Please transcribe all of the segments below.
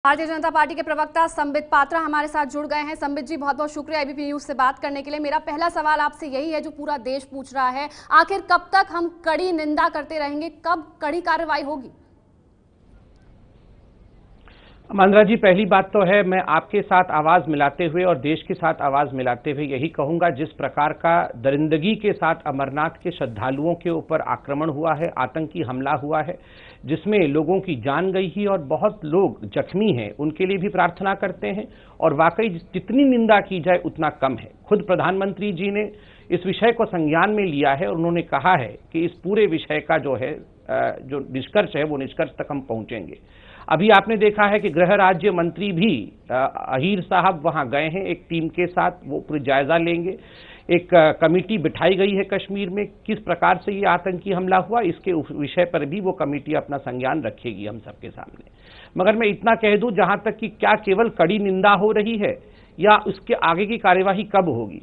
Bharatiya Janata party के प्रवक्ता संबित पात्रा हमारे साथ जुड़ गए हैं। संबित जी, बहुत बहुत शुक्रिया एबीपी न्यूज से बात करने के लिए। मेरा पहला सवाल आपसे यही है जो पूरा देश पूछ रहा है, आखिर कब तक हम कड़ी निंदा करते रहेंगे, कब कड़ी कार्रवाई होगी? मंद्रा जी, पहली बात तो है मैं आपके साथ आवाज मिलाते हुए और देश के साथ आवाज मिलाते हुए यही कहूंगा, जिस प्रकार का दरिंदगी के साथ अमरनाथ के श्रद्धालुओं के ऊपर आक्रमण हुआ है, आतंकी हमला हुआ है, जिसमें लोगों की जान गई ही और बहुत लोग जख्मी हैं, उनके लिए भी प्रार्थना करते हैं। और वाकई जितनी निंदा की जाए उतना कम है। खुद प्रधानमंत्री जी ने इस विषय को संज्ञान में लिया है और उन्होंने कहा है कि इस पूरे विषय का जो निष्कर्ष है वो निष्कर्ष तक हम पहुंचेंगे। अभी आपने देखा है कि गृह राज्य मंत्री भी अहीर साहब वहां गए हैं एक टीम के साथ, वो पूरी जायजा लेंगे। एक कमेटी बिठाई गई है कश्मीर में, किस प्रकार से ये आतंकी हमला हुआ इसके विषय पर भी वो कमेटी अपना संज्ञान रखेगी हम सबके सामने। मगर मैं इतना कह दूं, जहां तक कि क्या केवल कड़ी निंदा हो रही है या उसके आगे की कार्यवाही कब होगी।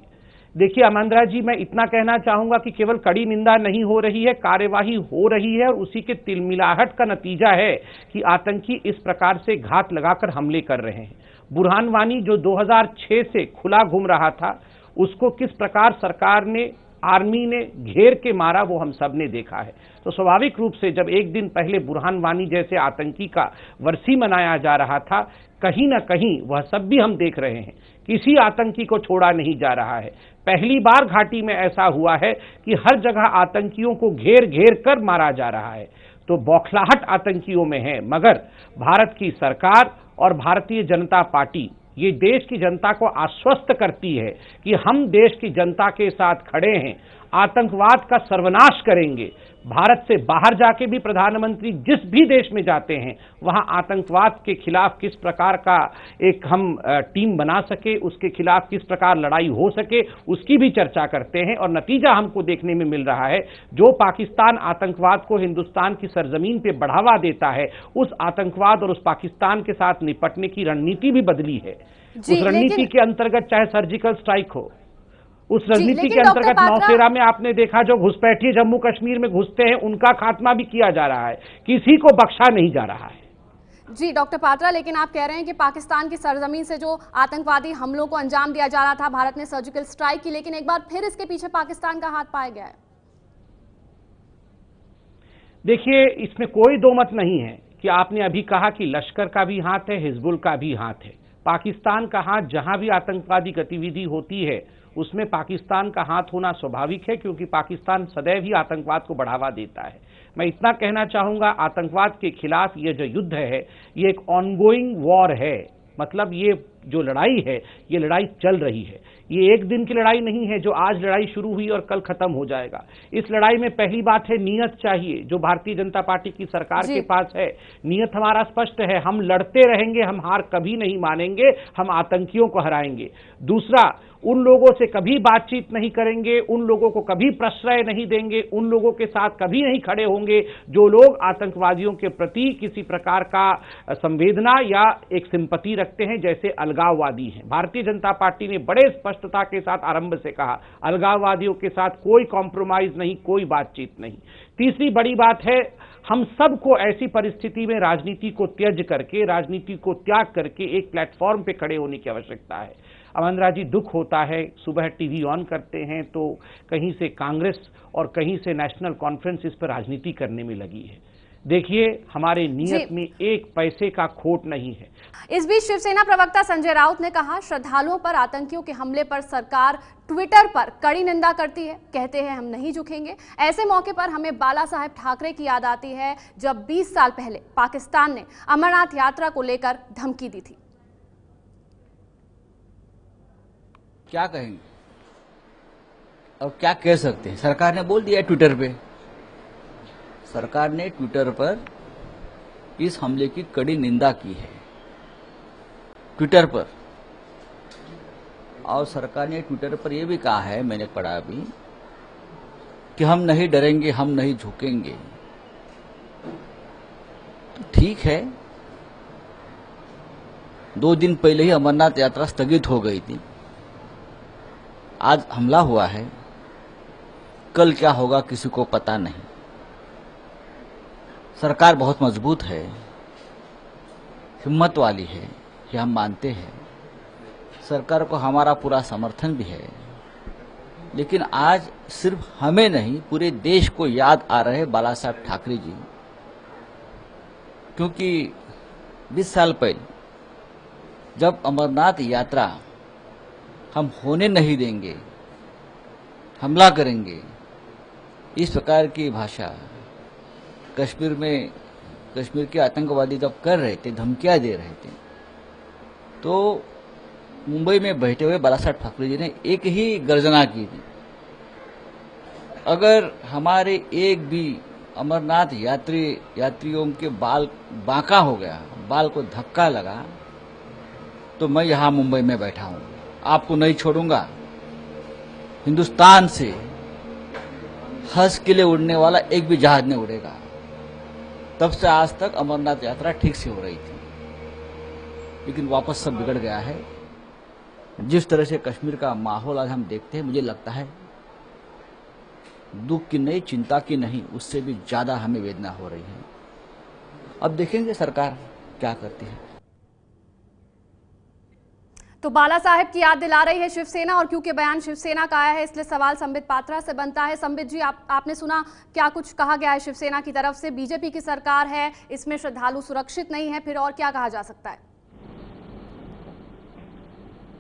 देखिए अमंद्रा जी, मैं इतना कहना चाहूंगा कि केवल कड़ी निंदा नहीं हो रही है, कार्यवाही हो रही है और उसी के तिलमिलाहट का नतीजा है कि आतंकी इस प्रकार से घात लगाकर हमले कर रहे हैं। बुरहान वानी जो 2006 से खुला घूम रहा था, उसको किस प्रकार सरकार ने, आर्मी ने घेर के मारा, वो हम सब ने देखा है। तो स्वाभाविक रूप से जब एक दिन पहले बुरहान वानी जैसे आतंकी का वर्सी मनाया जा रहा था, कहीं ना कहीं वह सब भी हम देख रहे हैं, किसी आतंकी को छोड़ा नहीं जा रहा है। पहली बार घाटी में ऐसा हुआ है कि हर जगह आतंकियों को घेर घेर कर मारा जा रहा है। तो बौखलाहट आतंकियों में है, मगर भारत की सरकार और भारतीय जनता पार्टी ये देश की जनता को आश्वस्त करती है कि हम देश की जनता के साथ खड़े हैं, आतंकवाद का सर्वनाश करेंगे। भारत से बाहर जाके भी प्रधानमंत्री जिस भी देश में जाते हैं, वहां आतंकवाद के खिलाफ किस प्रकार का एक हम टीम बना सके, उसके खिलाफ किस प्रकार लड़ाई हो सके, उसकी भी चर्चा करते हैं। और नतीजा हमको देखने में मिल रहा है, जो पाकिस्तान आतंकवाद को हिंदुस्तान की सरजमीन पे बढ़ावा देता है, उस आतंकवाद और उस पाकिस्तान के साथ निपटने की रणनीति भी बदली है। उस रणनीति के अंतर्गत चाहे सर्जिकल स्ट्राइक हो, उस राजनीति के अंतर्गत नौसेना में आपने देखा जो घुसपैठिए जम्मू कश्मीर में घुसते हैं, उनका खात्मा भी किया जा रहा है, किसी को बख्शा नहीं जा रहा है। जी डॉक्टर पात्रा, लेकिन आप कह रहे हैं कि पाकिस्तान की सरजमीन से जो आतंकवादी हमलों को अंजाम दिया जा रहा था, भारत ने सर्जिकल स्ट्राइक की, लेकिन एक बार फिर इसके पीछे पाकिस्तान का हाथ पाया गया है। देखिए, इसमें कोई दो मत नहीं है कि आपने अभी कहा कि लश्कर का भी हाथ है, हिजबुल का भी हाथ है। पाकिस्तान का हाथ जहां भी आतंकवादी गतिविधि होती है उसमें पाकिस्तान का हाथ होना स्वाभाविक है, क्योंकि पाकिस्तान सदैव ही आतंकवाद को बढ़ावा देता है। मैं इतना कहना चाहूंगा, आतंकवाद के खिलाफ ये जो युद्ध है ये एक ऑनगोइंग वॉर है। मतलब ये जो लड़ाई है, ये लड़ाई चल रही है, ये एक दिन की लड़ाई नहीं है जो आज लड़ाई शुरू हुई और कल खत्म हो जाएगा। इस लड़ाई में पहली बात है नीयत चाहिए, जो भारतीय जनता पार्टी की सरकार के पास है। नीयत हमारा स्पष्ट है, हम लड़ते रहेंगे, हम हार कभी नहीं मानेंगे, हम आतंकियों को हराएंगे। दूसरा, उन लोगों से कभी बातचीत नहीं करेंगे, उन लोगों को कभी प्रश्रय नहीं देंगे, उन लोगों के साथ कभी नहीं खड़े होंगे जो लोग आतंकवादियों के प्रति किसी प्रकार का संवेदना या एक सिंपैथी रखते हैं, जैसे अलगाववादी हैं। भारतीय जनता पार्टी ने बड़े स्पष्टता के साथ आरंभ से कहा, अलगाववादियों के साथ कोई कॉम्प्रोमाइज नहीं, कोई बातचीत नहीं। तीसरी बड़ी बात है, हम सबको ऐसी परिस्थिति में राजनीति को त्याग करके, राजनीति को त्याग करके एक प्लेटफॉर्म पे खड़े होने की आवश्यकता है। अमंद्रा जी, दुख होता है, सुबह टीवी ऑन करते हैं तो कहीं से कांग्रेस और कहीं से नेशनल कॉन्फ्रेंस इस पर राजनीति करने में लगी है। देखिए, हमारे नियत में एक पैसे का खोट नहीं है। इस बीच शिवसेना प्रवक्ता संजय राउत ने कहा, श्रद्धालुओं पर आतंकियों के हमले पर सरकार ट्विटर पर कड़ी निंदा करती है, कहते हैं हम नहीं झुकेंगे। ऐसे मौके पर हमें बाला साहेब ठाकरे की याद आती है, जब 20 साल पहले पाकिस्तान ने अमरनाथ यात्रा को लेकर धमकी दी थी। क्या कहेंगे, अब क्या कह सकते हैं। सरकार ने बोल दिया ट्विटर पे, सरकार ने ट्विटर पर इस हमले की कड़ी निंदा की है ट्विटर पर। और सरकार ने ट्विटर पर यह भी कहा है, मैंने पढ़ा अभी, कि हम नहीं डरेंगे, हम नहीं झुकेंगे। तो ठीक है, 2 दिन पहले ही अमरनाथ यात्रा स्थगित हो गई थी, आज हमला हुआ है, कल क्या होगा किसी को पता नहीं। सरकार बहुत मजबूत है, हिम्मत वाली है, ये हम मानते हैं। सरकार को हमारा पूरा समर्थन भी है, लेकिन आज सिर्फ हमें नहीं पूरे देश को याद आ रहे बाला साहब ठाकरे जी, क्योंकि 20 साल पहले जब अमरनाथ यात्रा हम होने नहीं देंगे, हमला करेंगे, इस प्रकार की भाषा कश्मीर के आतंकवादी जब कर रहे थे, धमकियां दे रहे थे, तो मुंबई में बैठे हुए बाला साहब ठाकरे जी ने एक ही गर्जना की थी, अगर हमारे एक भी अमरनाथ यात्रियों के बाल बांका हो गया, बाल को धक्का लगा, तो मैं यहां मुंबई में बैठा हूं, आपको नहीं छोड़ूंगा। हिंदुस्तान से हज के लिए उड़ने वाला एक भी जहाज नहीं उड़ेगा। तब से आज तक अमरनाथ यात्रा ठीक से हो रही थी, लेकिन वापस सब बिगड़ गया है। जिस तरह से कश्मीर का माहौल आज हम देखते हैं, मुझे लगता है दुख की नहीं, चिंता की नहीं, उससे भी ज्यादा हमें वेदना हो रही है। अब देखेंगे सरकार क्या करती है। तो बाला साहेब की याद दिला रही है शिवसेना, और क्योंकि बयान शिवसेना का आया है इसलिए सवाल संबित पात्रा से बनता है। संबित जी, आपने सुना क्या कुछ कहा गया है शिवसेना की तरफ से? बीजेपी की सरकार है, इसमें श्रद्धालु सुरक्षित नहीं है, फिर और क्या कहा जा सकता है?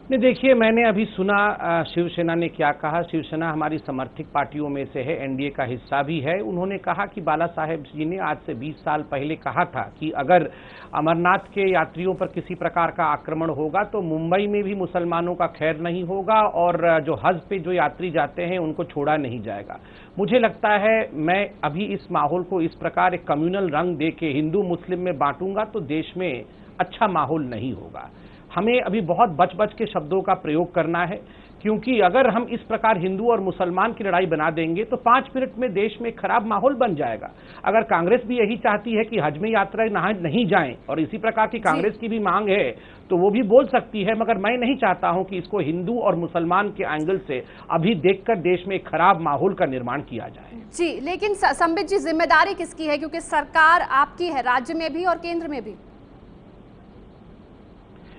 नहीं, देखिए, मैंने अभी सुना शिवसेना ने क्या कहा। शिवसेना हमारी समर्थित पार्टियों में से है, एनडीए का हिस्सा भी है। उन्होंने कहा कि बाला साहेब जी ने आज से 20 साल पहले कहा था कि अगर अमरनाथ के यात्रियों पर किसी प्रकार का आक्रमण होगा तो मुंबई में भी मुसलमानों का खैर नहीं होगा, और जो हज पे जो यात्री जाते हैं उनको छोड़ा नहीं जाएगा। मुझे लगता है मैं अभी इस माहौल को इस प्रकार एक कम्युनल रंग दे के हिंदू मुस्लिम में बांटूंगा तो देश में अच्छा माहौल नहीं होगा। हमें अभी बहुत बच बच के शब्दों का प्रयोग करना है, क्योंकि अगर हम इस प्रकार हिंदू और मुसलमान की लड़ाई बना देंगे तो 5 मिनट में देश में खराब माहौल बन जाएगा। अगर कांग्रेस भी यही चाहती है कि हज में यात्रा नहीं जाएं, और इसी प्रकार की कांग्रेस की भी मांग है, तो वो भी बोल सकती है, मगर मैं नहीं चाहता हूं कि इसको हिंदू और मुसलमान के एंगल से अभी देखकर देश में एक खराब माहौल का निर्माण किया जाए। जी, लेकिन संबित जी, जिम्मेदारी किसकी है? क्योंकि सरकार आपकी है, राज्य में भी और केंद्र में भी।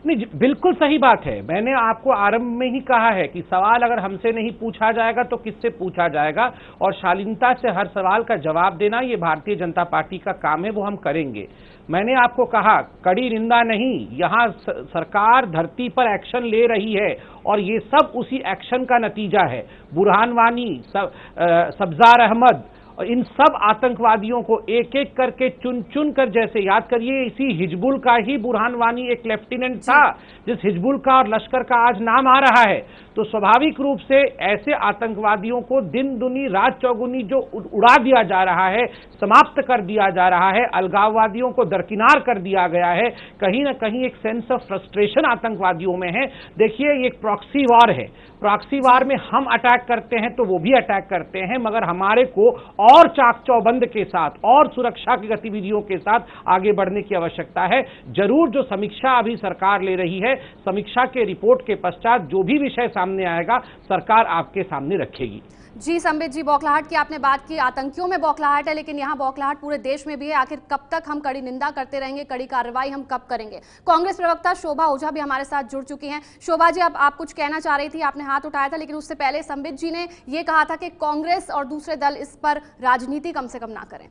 नहीं, बिल्कुल सही बात है। मैंने आपको आरंभ में ही कहा है कि सवाल अगर हमसे नहीं पूछा जाएगा तो किससे पूछा जाएगा, और शालीनता से हर सवाल का जवाब देना ये भारतीय जनता पार्टी का काम है, वो हम करेंगे। मैंने आपको कहा, कड़ी निंदा नहीं, यहाँ सरकार धरती पर एक्शन ले रही है, और ये सब उसी एक्शन का नतीजा है। बुरहान वानी, सब्जार अहमद और इन सब आतंकवादियों को एक एक करके चुन चुन कर, जैसे याद करिए, इसी हिजबुल का ही बुरहान वानी एक लेफ्टिनेंट था, जिस हिजबुल का और लश्कर का आज नाम आ रहा है। तो स्वाभाविक रूप से ऐसे आतंकवादियों को दिन दुनी रात चौगुनी जो उड़ा दिया जा रहा है, समाप्त कर दिया जा रहा है, अलगाववादियों को दरकिनार कर दिया गया है। कहीं ना कहीं एक सेंस ऑफ फ्रस्ट्रेशन आतंकवादियों में है। देखिए, ये एक प्रॉक्सी वार है। प्रॉक्सी वार में हम अटैक करते हैं तो वो भी अटैक करते हैं, मगर हमारे को और चाक चौबंद के साथ और सुरक्षा की गतिविधियों के साथ आगे बढ़ने की आवश्यकता है। जरूर जो समीक्षा अभी सरकार ले रही है, समीक्षा के रिपोर्ट के पश्चात जो भी विषय सामने आएगा सरकार आपके सामने रखेगी। जी संबित जी, बौखलाहट की आपने बात की, आतंकियों में बौखलाहट है, लेकिन यहाँ बौखलाहट पूरे देश में भी है। आखिर कब तक हम कड़ी निंदा करते रहेंगे, कड़ी कार्रवाई हम कब करेंगे? कांग्रेस प्रवक्ता शोभा ओझा भी हमारे साथ जुड़ चुकी हैं। शोभा जी, अब आप कुछ कहना चाह रही थी, आपने हाथ उठाया था, लेकिन उससे पहले संबित जी ने यह कहा था कि कांग्रेस और दूसरे दल इस पर राजनीति कम से कम ना करें।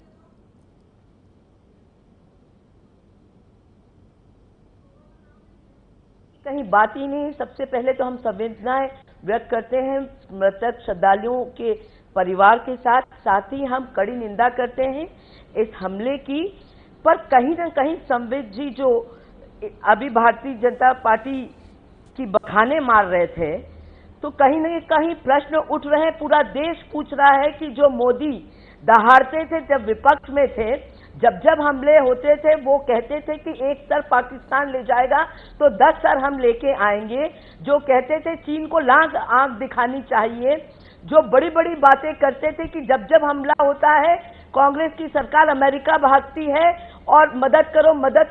कहीं बात ही नहीं। सबसे पहले तो हम संवेदनाएं व्यक्त करते हैं मृतक श्रद्धालुओं के परिवार के साथ ही हम कड़ी निंदा करते हैं इस हमले की। पर कहीं ना कहीं संबित जी जो अभी भारतीय जनता पार्टी की बखाने मार रहे थे, तो कहीं ना कहीं प्रश्न उठ रहे हैं। पूरा देश पूछ रहा है कि जो मोदी दहाड़ते थे जब विपक्ष में थे, जब हमले होते थे, वो कहते थे कि एक सर पाकिस्तान ले जाएगा तो 10 सर हम लेके आएंगे। जो कहते थे चीन को लांग आंख दिखानी चाहिए, जो बड़ी बड़ी बातें करते थे कि जब हमला होता है कांग्रेस की सरकार अमेरिका भागती है और मदद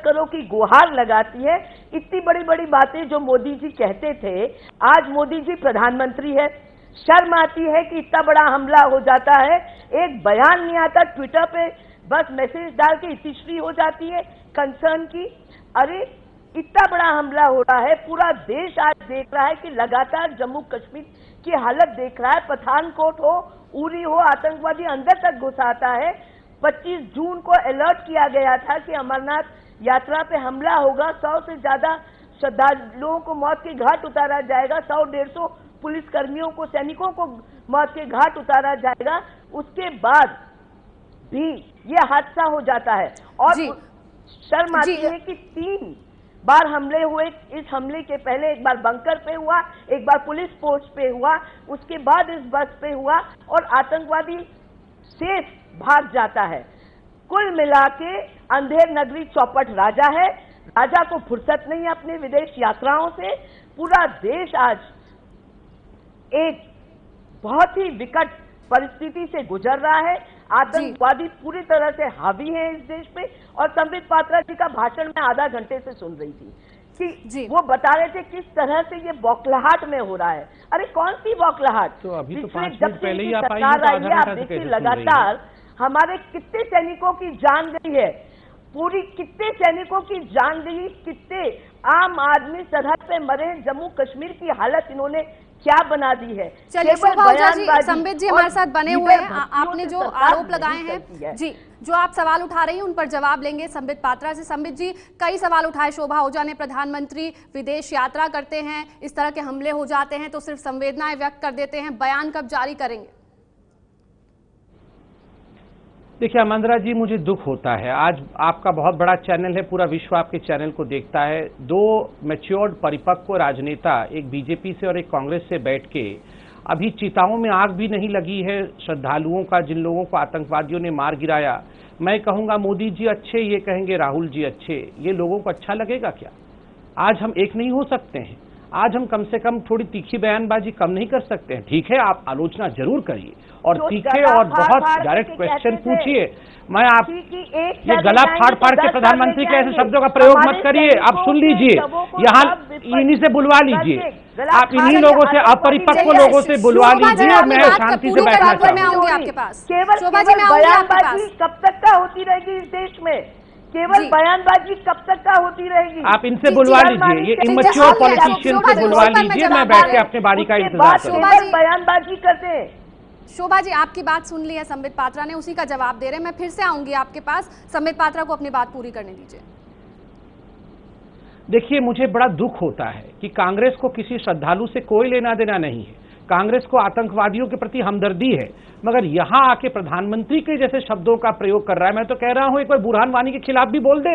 करो की गुहार लगाती है। इतनी बड़ी बड़ी बातें जो मोदी जी कहते थे, आज मोदी जी प्रधानमंत्री है। शर्म आती है कि इतना बड़ा हमला हो जाता है, एक बयान नहीं आता, ट्विटर पे बस मैसेज डाल के इतिश्री हो जाती है कंसर्न की। अरे इतना बड़ा हमला हो रहा है, पूरा देश आज देख रहा है कि लगातार जम्मू कश्मीर की हालत देख रहा है। पठानकोट हो, उरी हो, आतंकवादी अंदर तक घुस आता है। 25 जून को अलर्ट किया गया था कि अमरनाथ यात्रा पे हमला होगा, 100 से ज्यादा श्रद्धालुओं को मौत के घाट उतारा जाएगा, 100-150 पुलिस कर्मियों को, सैनिकों को मौत के घाट उतारा जाएगा। उसके बाद भी ये हादसा हो जाता है और शर्म आती है कि 3 बार हमले हुए। इस हमले के पहले एक बार बंकर पे हुआ, एक बार पुलिस पोस्ट पे हुआ, उसके बाद इस बस पे हुआ और आतंकवादी सेफ भाग जाता है। कुल मिला के अंधेर नगरी चौपट राजा है। राजा को फुर्सत नहीं अपने विदेश यात्राओं से। पूरा देश आज एक बहुत ही विकट परिस्थिति से गुजर रहा है। आतंकवादी पूरी तरह से हावी है इस देश पे। और संबित पात्रा जी का भाषण मैं आधा घंटे से सुन रही थी कि वो बता रहे थे किस तरह से ये बौखलाहट में हो रहा है। अरे कौन सी बौखलाहट? तो अभी तो 5 जब मिनट पहले ही सरकार आई है, आप देखिए लगातार हमारे कितने सैनिकों की जान गई है, पूरी कितने सैनिकों की जान गई, कितने आम आदमी सरहद पे मरे। जम्मू कश्मीर की हालत इन्होंने क्या बना दी है। चलिए शोभा ओझा जी, संबित जी हमारे साथ बने हुए हैं। आपने जो आरोप लगाए हैं जी, जो आप सवाल उठा रही हैं उन पर जवाब लेंगे संबित पात्रा से। संबित जी, कई सवाल उठाए शोभा ओझा ने। प्रधानमंत्री विदेश यात्रा करते हैं, इस तरह के हमले हो जाते हैं तो सिर्फ संवेदनाएं व्यक्त कर देते हैं, बयान कब जारी करेंगे? देखिए आमंद्रा जी, मुझे दुख होता है। आज आपका बहुत बड़ा चैनल है, पूरा विश्व आपके चैनल को देखता है। 2 मैच्योर्ड परिपक्व राजनेता, एक बीजेपी से और एक कांग्रेस से बैठ के अभी चिताओं में आग भी नहीं लगी है श्रद्धालुओं का, जिन लोगों को आतंकवादियों ने मार गिराया। मैं कहूंगा मोदी जी अच्छे, ये कहेंगे राहुल जी अच्छे। ये लोगों को अच्छा लगेगा क्या? आज हम एक नहीं हो सकते हैं? आज हम कम से कम थोड़ी तीखी बयानबाजी कम नहीं कर सकते हैं? ठीक है, आप आलोचना जरूर करिए और तीखे और बहुत डायरेक्ट क्वेश्चन पूछिए। मैं आप ये गला फाड़ फाड़ के प्रधानमंत्री के ऐसे शब्दों का प्रयोग मत करिए। आप सुन लीजिए, यहाँ इन्हीं से बुलवा लीजिए, आप इन्हीं लोगों से, अपरिपक्व लोगों से बुलवा लीजिए और मैं शांति से बैठना चाहूँगा। बयानबाजी कब तक का होती रहेगी इस देश में? केवल बयानबाजी कब तक का होती रहेगी? आप इनसे बुलवा लीजिए, ये इमैच्योर पॉलिटिशियन से बुलवा लीजिए, मैं बैठ के अपने बारी का इंतजार करूंगा। बयानबाजी करते हैं। शोभा जी, आपकी बात सुन ली है संबित पात्रा ने, उसी का जवाब दे रहे हैं। मैं फिर से आऊंगी आपके पास, संबित पात्रा को अपनी बात पूरी करने दीजिए। देखिए, मुझे बड़ा दुख होता है कि कांग्रेस को किसी श्रद्धालु से कोई लेना देना नहीं है। कांग्रेस को आतंकवादियों के प्रति हमदर्दी है, मगर यहां आके प्रधानमंत्री के जैसे शब्दों का प्रयोग कर रहा है। मैं तो कह रहा हूं एक बार बुरहान वानी के खिलाफ भी बोल दे,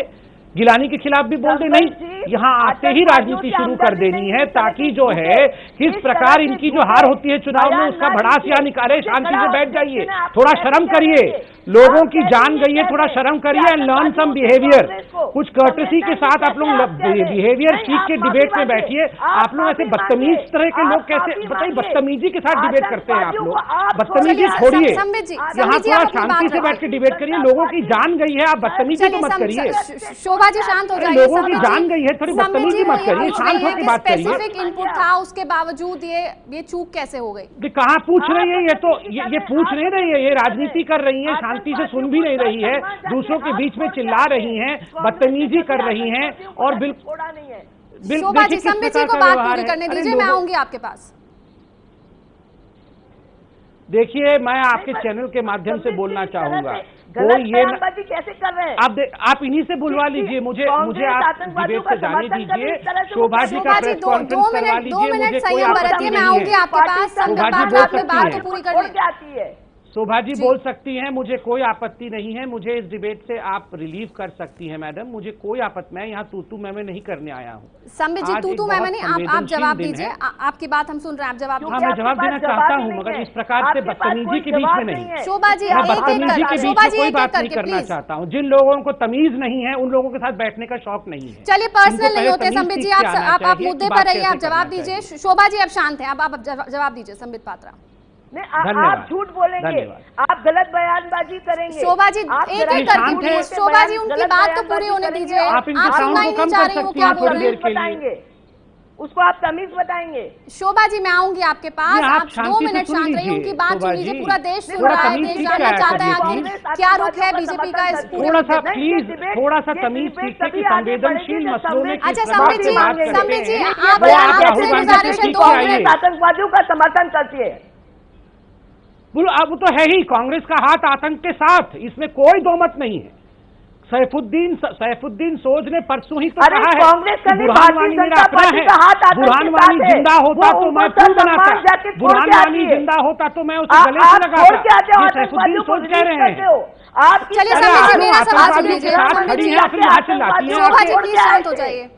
गिलानी के खिलाफ भी बोल दे। नहीं, यहाँ आते ही राजनीति शुरू कर देनी है ताकि जो है किस प्रकार इनकी जो हार होती है चुनाव में उसका भड़ास यहाँ निकाले। शांति से बैठ जाइए, थोड़ा शर्म करिए, लोगों की जान गई है, थोड़ा शर्म करिए एंड लर्न सम बिहेवियर। कुछ कर्टसी के साथ आप लोग बिहेवियर सीख के डिबेट में बैठिए। आप लोग ऐसे बदतमीज तरह के लोग कैसे, बताइए, बदतमीजी के साथ डिबेट करते हैं आप लोग? बदतमीजी छोड़िए, यहाँ थोड़ा शांति से बैठ के डिबेट करिए। लोगों की जान गई है, आप बदतमीजी तो मत करिए। शोभा जी शांत हो जाइए। लोगों की जान गई है, थोड़ी बदतमीजी मत करिए, शांत होकर बात करिए। स्पेसिफिक इनपुट था, उसके बावजूद ये चूक कैसे हो गई? कहाँ पूछ रही है? ये तो ये पूछ नहीं रही है, ये राजनीति कर रही है, शांति से सुन भी नहीं रही है, दूसरों के बीच में चिल्ला रही हैं, बदतमीजी कर रही हैं और बिल्कुल। शोभा जी, संबित जी को बात पूरी करने दीजिए, मैं आऊंगी आपके पास। देखिए, मैं आपके चैनल के माध्यम से बोलना चाहूंगा, कोई ये कैसे कर रहे हैं? आप इन्हीं से बुलवा लीजिए, मुझे आप डिबेट से जाने दीजिए। शोभा जी का प्रेस कॉन्फ्रेंस करवा लीजिए, मुझे कोई आपत्ति नहीं है। शोभा जी बोल सकती है, शोभा जी बोल सकती हैं, मुझे कोई आपत्ति नहीं है। मुझे इस डिबेट से आप रिलीव कर सकती हैं मैडम, मुझे कोई आपत्ति। मैं यहाँ तूतू मैंने नहीं करने आया हूँ। संबित जी, तूतू मैंने नहीं, आप जवाब दीजिए। आपकी बात हम सुन रहे हैं, आप जवाब दीजिए। हाँ, मैं जवाब देना चाहता हूँ, मगर इस प्रकार से बदतमीजी के बीच में नहीं। शोभा जी, मैं बदतमीजी के बीच में कोई बात नहीं करना चाहता हूँ। जिन लोगों को तमीज नहीं है, उन लोगों के साथ बैठने का शौक नहीं है। चलिए, पर्सनल नहीं होते संबित जी, आप मुद्दे पर रहिए, आप जवाब दीजिए। शोभा जी अब शांत है, अब आप जवाब दीजिए संबित पात्रा। नहीं, आप झूठ बोलेंगे, आप गलत बयानबाजी करेंगे। शोभा जी, एक करके प्लीज, शोभा जी उनकी बात तो पूरी होने दीजिए। आप इनके साउंड को कम कर सकती हैं थोड़ी देर के लिए। उसको आप तमीज बताएंगे? शोभा जी मैं आऊंगी आपके पास, आप 2 मिनट शांत रहिए, उनकी बात सुन लीजिए। पूरा देश सुन रहा है, देश जानना चाहता है आखिर क्या रुख है बीजेपी का इस पूरे। थोड़ा सा प्लीज, थोड़ा सा तमीज सीखिए कि संवेदनशील मसलों में अच्छा संबित जी आपसे गुजारिश है 2 मिनट। आतंकवादियों का समर्थन करती है। अब तो है ही, कांग्रेस का हाथ आतंक के साथ, इसमें कोई दो मत नहीं है। सैफुद्दीन सोज ने परसों ही तो कहा है बुरहान वानी मेरा अपना है, बुरहान वानी जिंदा होता तो मैं क्यों बनाता, बुरहान वानी जिंदा होता तो मैं उसे गले से लगाता, ये सैफुद्दीन सोज कह रहे हैं। चलिए संबित जी मेरा सवाल सुन लीजिए, शोभा जी प्लीज शांत हो जाइए।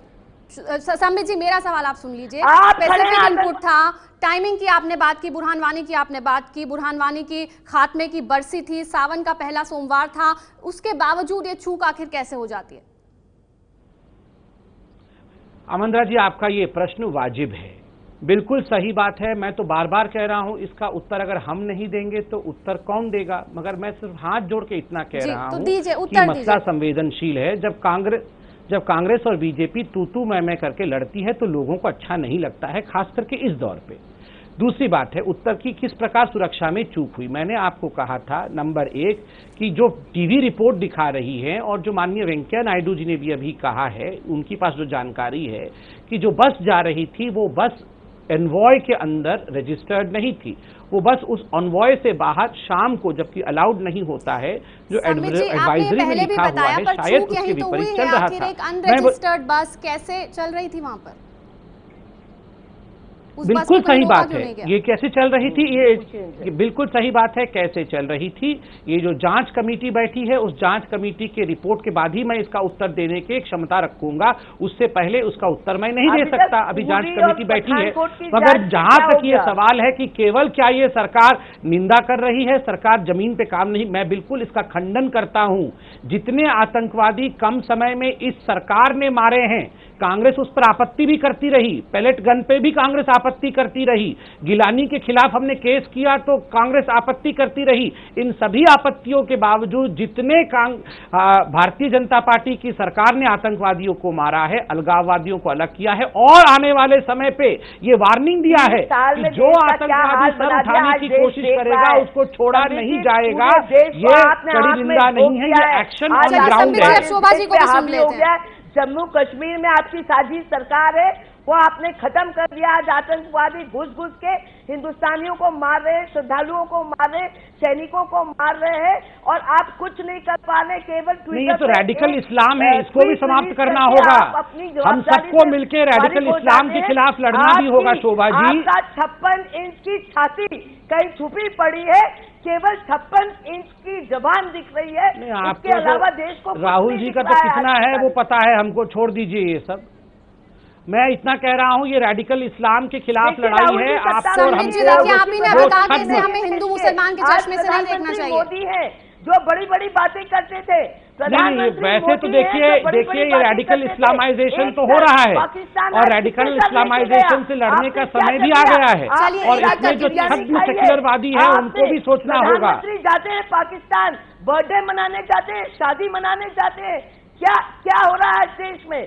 संबित जी मेरा सवाल आप सुन लीजिए। स्पेसिफिक इनपुट था, टाइमिंग की आपने बात की, बुरहान वानी की आपने बात की, बुरहान वानी की खात्मे की बरसी थी, सावन का पहला सोमवार था, उसके बावजूद ये चूक आखिर कैसे हो जाती है? आमंद्रा जी आपका ये प्रश्न वाजिब है, बिल्कुल सही बात है। मैं तो बार बार कह रहा हूं इसका उत्तर अगर हम नहीं देंगे तो उत्तर कौन देगा, मगर मैं सिर्फ हाथ जोड़ के इतना कह रहा हूं कि मसला संवेदनशील है। जब कांग्रेस और बीजेपी तू मैं करके लड़ती है तो लोगों को अच्छा नहीं लगता है, खास करके इस दौर पे। दूसरी बात है उत्तर की किस प्रकार सुरक्षा में चूक हुई। मैंने आपको कहा था नंबर 1 कि जो टीवी रिपोर्ट दिखा रही है और जो माननीय वेंकैया नायडू जी ने भी अभी कहा है, उनके पास जो जानकारी है कि जो बस जा रही थी वो बस एनवॉय के अंदर रजिस्टर्ड नहीं थी, वो बस उस ऑनवॉय से बाहर शाम को, जबकि अलाउड नहीं होता है, जो एडवाइजरी में लिखा हुआ है शायद उसके विपरीत चल रहा था। अनरजिस्टर्ड बस कैसे चल रही थी वहां पर? बिल्कुल सही बात है, ये कैसे चल रही थी, ये बिल्कुल सही बात है, कैसे चल रही थी। ये जो जांच कमेटी बैठी है, उस जांच कमेटी के रिपोर्ट के बाद ही मैं इसका उत्तर देने की क्षमता रखूंगा, उससे पहले उसका उत्तर मैं नहीं दे सकता। अभी जांच कमेटी बैठी है, मगर जहां तक ये सवाल है कि केवल क्या ये सरकार निंदा कर रही है, सरकार जमीन पे काम नहीं, मैं बिल्कुल इसका खंडन करता हूं। जितने आतंकवादी कम समय में इस सरकार ने मारे हैं, कांग्रेस उस पर आपत्ति भी करती रही, पैलेट गन पे भी कांग्रेस आपत्ति करती रही, गिलानी के खिलाफ हमने केस किया तो कांग्रेस आपत्ति करती रही। इन सभी आपत्तियों के बावजूद जितने भारतीय जनता पार्टी की सरकार ने आतंकवादियों को मारा है, अलगाववादियों को अलग किया है और आने वाले समय पे ये वार्निंग दिया है कि जो आतंकवादी सर उठाने की कोशिश करेगा उसको छोड़ा नहीं जाएगा। ये कड़ी निंदा नहीं है, ये एक्शन ऑन ग्राउंड है। जम्मू कश्मीर में आपकी साजिश सरकार है, वो आपने खत्म कर दिया। आज आतंकवादी घुस के हिंदुस्तानियों को मार रहे हैं, श्रद्धालुओं को मार रहे, सैनिकों को मार रहे हैं और आप कुछ नहीं कर पा रहे। केवल नहीं, ये तो रेडिकल इस्लाम है, इसको भी समाप्त करना होगा। हम सबको मिलकर रेडिकल इस्लाम के खिलाफ लड़ना भी होगा। शोभा जी 56 इंच की छाती कहीं छुपी पड़ी है, केवल 56 इंच की जबान दिख रही है, इसके अलावा देश को राहुल जी का तो कितना है वो पता है हमको, छोड़ दीजिए ये सब। मैं इतना कह रहा हूँ ये रेडिकल इस्लाम के खिलाफ लड़ाई है। आपको और हमको हमें हिंदू मुसलमान के चश्मे से नहीं देखना चाहिए। मोदी है जो बड़ी बड़ी बातें करते थे, नहीं, वैसे तो देखिए ये रेडिकल इस्लामाइजेशन तो हो रहा है और रेडिकल इस्लामाइजेशन से लड़ने का समय भी आ गया है और इसमें जो छद्म सेक्युलरवादी है उनको भी सोचना होगा। जाते हैं पाकिस्तान, बर्थडे मनाने जाते हैं, शादी मनाने जाते हैं, क्या हो रहा है देश में?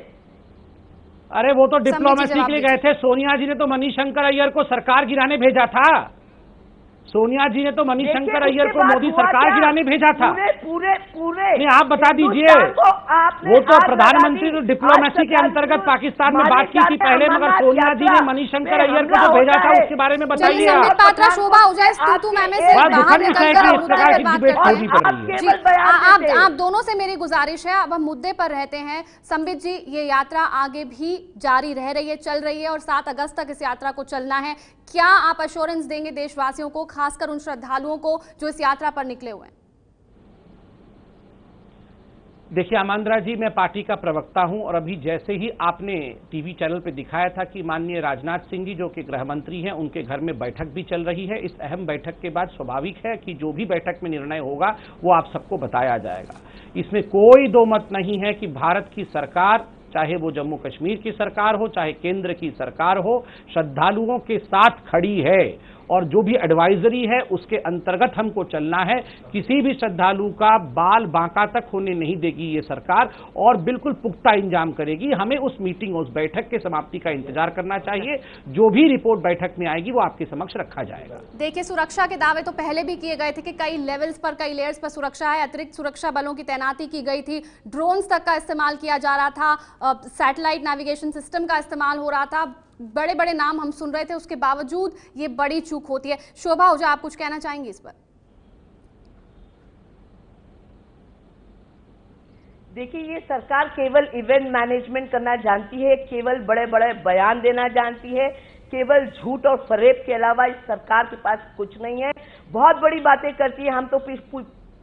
अरे वो तो डिप्लोमेसी के लिए गए थे। सोनिया जी ने तो मणिशंकर अय्यर को सरकार गिराने भेजा था। सोनिया जी ने तो मणिशंकर अय्यर को मोदी सरकार गिराने भेजा था। पूरे नहीं, आप बता दीजिए। वो तो प्रधानमंत्री तो डिप्लोमेसी के अंतर्गत पाकिस्तान में बात की थी पहले, मगर सोनिया जी ने मणिशंकर अय्यर को जो भेजा था उसके बारे में बताइए। आप दोनों से मेरी गुजारिश है, अब हम मुद्दे पर रहते हैं। संबित जी, ये यात्रा आगे भी जारी रह रही है, चल रही है और 7 अगस्त तक इस यात्रा को चलना है। क्या आप एश्योरेंस देंगे देशवासियों को, खासकर उन श्रद्धालुओं को जो इस यात्रा पर निकले हुए हैं? देखिए आमंद्रा जी, मैं पार्टी का प्रवक्ता हूं और अभी जैसे ही आपने टीवी चैनल पे दिखाया था कि माननीय राजनाथ सिंह जी जो कि गृह मंत्री हैं, उनके घर में बैठक भी चल रही है। इस अहम बैठक के बाद स्वाभाविक है कि जो भी बैठक में निर्णय होगा वो आप सबको बताया जाएगा। इसमें कोई दो मत नहीं है कि भारत की सरकार, चाहे वो जम्मू कश्मीर की सरकार हो, चाहे केंद्र की सरकार हो, श्रद्धालुओं के साथ खड़ी है और जो भी एडवाइजरी है उसके अंतर्गत हमको चलना है। किसी भी श्रद्धालु का बाल बांका तक होने नहीं देगी ये सरकार और बिल्कुल पुख्ता इंतजाम करेगी। हमें उस मीटिंग, उस बैठक के समाप्ति का इंतजार करना चाहिए। जो भी रिपोर्ट बैठक में आएगी वो आपके समक्ष रखा जाएगा। देखिए, सुरक्षा के दावे तो पहले भी किए गए थे कि कई लेवल्स पर, कई लेयर्स पर सुरक्षा है, अतिरिक्त सुरक्षा बलों की तैनाती की गई थी, ड्रोन्स तक का इस्तेमाल किया जा रहा था, सैटेलाइट नेविगेशन सिस्टम का इस्तेमाल हो रहा था, बड़े बड़े नाम हम सुन रहे थे, उसके बावजूद ये बड़ी चूक होती है। शोभा ओझा, आप कुछ कहना चाहेंगी इस पर? देखिए, ये सरकार केवल इवेंट मैनेजमेंट करना जानती है, केवल बड़े बड़े बयान देना जानती है, केवल झूठ और फरेब के अलावा इस सरकार के पास कुछ नहीं है। बहुत बड़ी बातें करती है। हम तो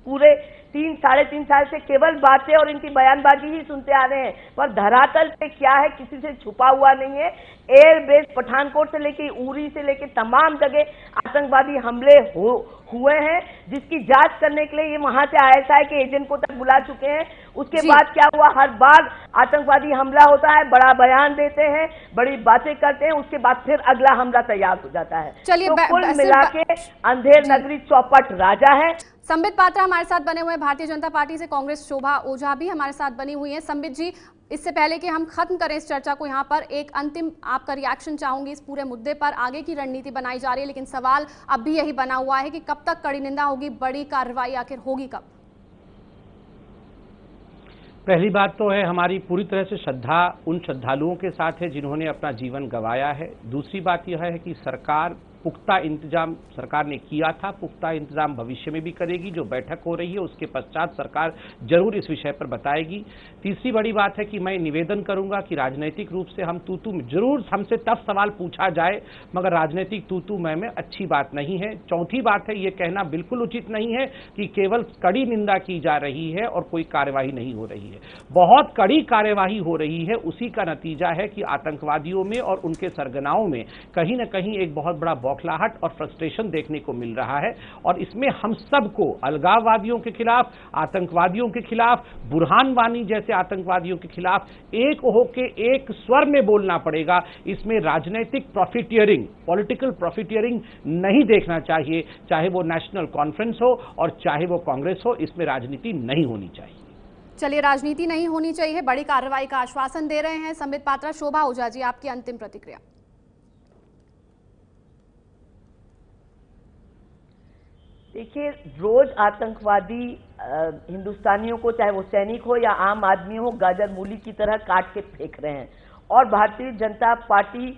पूरे 3-3.5 साल से केवल बातें और इनकी बयानबाजी ही सुनते आ रहे हैं, पर धरातल पे क्या है किसी से छुपा हुआ नहीं है। एयरबेस पठानकोट से लेके उरी से लेके तमाम जगह आतंकवादी हमले हुए हैं, जिसकी जांच करने के लिए ये वहां से ISI के एजेंट को तक बुला चुके हैं। उसके बाद क्या हुआ, हर बार आतंकवादी हमला होता है, बड़ा बयान देते हैं, बड़ी बातें करते हैं, उसके बाद फिर अगला हमला तैयार हो जाता है। चलिए, तो कुल मिला के अंधेर नगरी चौपट राजा है। संबित पात्रा हमारे साथ बने हुए भारतीय जनता पार्टी से, कांग्रेस शोभा ओझा भी हमारे साथ बनी हुई है। संबित जी, इससे पहले कि हम खत्म करें इस चर्चा को, यहाँ पर एक अंतिम आपका रिएक्शन चाहूंगी इस पूरे मुद्दे पर। आगे की रणनीति बनाई जा रही है, लेकिन सवाल अब भी यही बना हुआ है कि कब तक कड़ी निंदा होगी, बड़ी कार्रवाई आखिर होगी कब? पहली बात तो है, हमारी पूरी तरह से श्रद्धा उन श्रद्धालुओं के साथ है जिन्होंने अपना जीवन गंवाया है। दूसरी बात यह है कि सरकार पुख्ता इंतजाम सरकार ने किया था, पुख्ता इंतजाम भविष्य में भी करेगी। जो बैठक हो रही है उसके पश्चात सरकार जरूर इस विषय पर बताएगी। तीसरी बड़ी बात है कि मैं निवेदन करूंगा कि राजनीतिक रूप से हम तू जरूर हमसे टफ सवाल पूछा जाए, मगर राजनीतिक तू मैं में अच्छी बात नहीं है। चौथी बात है, ये कहना बिल्कुल उचित नहीं है कि केवल कड़ी निंदा की जा रही है और कोई कार्यवाही नहीं हो रही है। बहुत कड़ी कार्यवाही हो रही है। उसी का नतीजा है कि आतंकवादियों में और उनके सरगनाओं में कहीं ना कहीं एक बहुत बड़ा बौखलाहट और फ्रस्ट्रेशन देखने को मिल रहा है। और इसमें हम सबको अलगाववादियों के खिलाफ, आतंकवादियों के खिलाफ, बुरहान वानी जैसे आतंकवादियों के खिलाफ एक होके एक स्वर में बोलना पड़ेगा। इसमें राजनीतिक प्रॉफिटियरिंग, पॉलिटिकल प्रॉफिटियरिंग नहीं देखना चाहिए। चाहे वो नेशनल कॉन्फ्रेंस हो और चाहे वो कांग्रेस हो, इसमें राजनीति नहीं होनी चाहिए। चलिए, राजनीति नहीं होनी चाहिए, बड़ी कार्रवाई का आश्वासन दे रहे हैं संबित पात्रा। शोभा ओझा जी, आपकी अंतिम प्रतिक्रिया? देखिए, रोज आतंकवादी हिंदुस्तानियों को, चाहे वो सैनिक हो या आम आदमी हो, गाजर मूली की तरह काट के फेंक रहे हैं। और भारतीय जनता पार्टी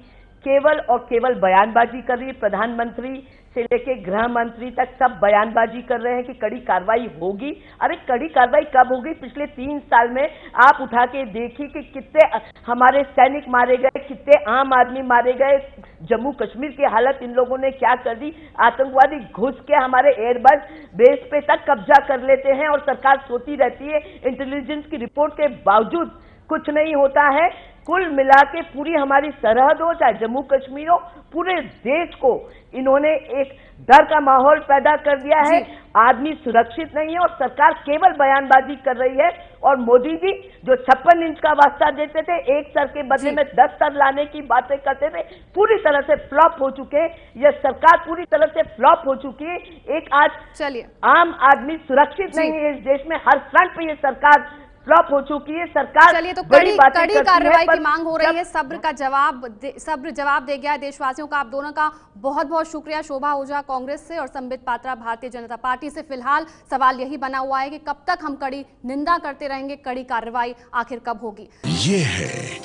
केवल और केवल बयानबाजी कर रही है। प्रधानमंत्री से लेके गृह मंत्री तक सब बयानबाजी कर रहे हैं कि कड़ी कार्रवाई होगी। अरे कड़ी कार्रवाई कब होगी? पिछले 3 साल में आप उठा के देखिए कि कितने हमारे सैनिक मारे गए, कितने आम आदमी मारे गए। जम्मू कश्मीर की हालत इन लोगों ने क्या कर दी। आतंकवादी घुस के हमारे एयरबेस बेस पे तक कब्जा कर लेते हैं और सरकार सोती रहती है। इंटेलिजेंस की रिपोर्ट के बावजूद कुछ नहीं होता है। कुल मिला के पूरी हमारी सरहद हो, चाहे जम्मू कश्मीर हो, पूरे देश को इन्होंने एक डर का माहौल पैदा कर दिया है। आदमी सुरक्षित नहीं है और सरकार केवल बयानबाजी कर रही है। और मोदी जी जो 56 इंच का वास्ता देते थे, एक सर के बदले में 10 सर लाने की बातें करते थे, पूरी तरह से फ्लॉप हो चुके हैं। यह सरकार पूरी तरह से फ्लॉप हो चुकी है। एक आज चलिए, आम आदमी सुरक्षित नहीं है इस देश में। हर फ्रंट पे ये सरकार फ्लॉप हो चुकी है। सरकार चलिए, तो कड़ी कार्रवाई की मांग हो रही है। सब्र जवाब दे गया है देशवासियों का। आप दोनों का बहुत बहुत शुक्रिया। शोभा ओझा कांग्रेस से और संबित पात्रा भारतीय जनता पार्टी से। फिलहाल सवाल यही बना हुआ है कि कब तक हम कड़ी निंदा करते रहेंगे, कड़ी कार्रवाई आखिर कब होगी। ये है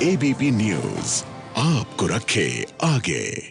ABP न्यूज, आपको रखे आगे।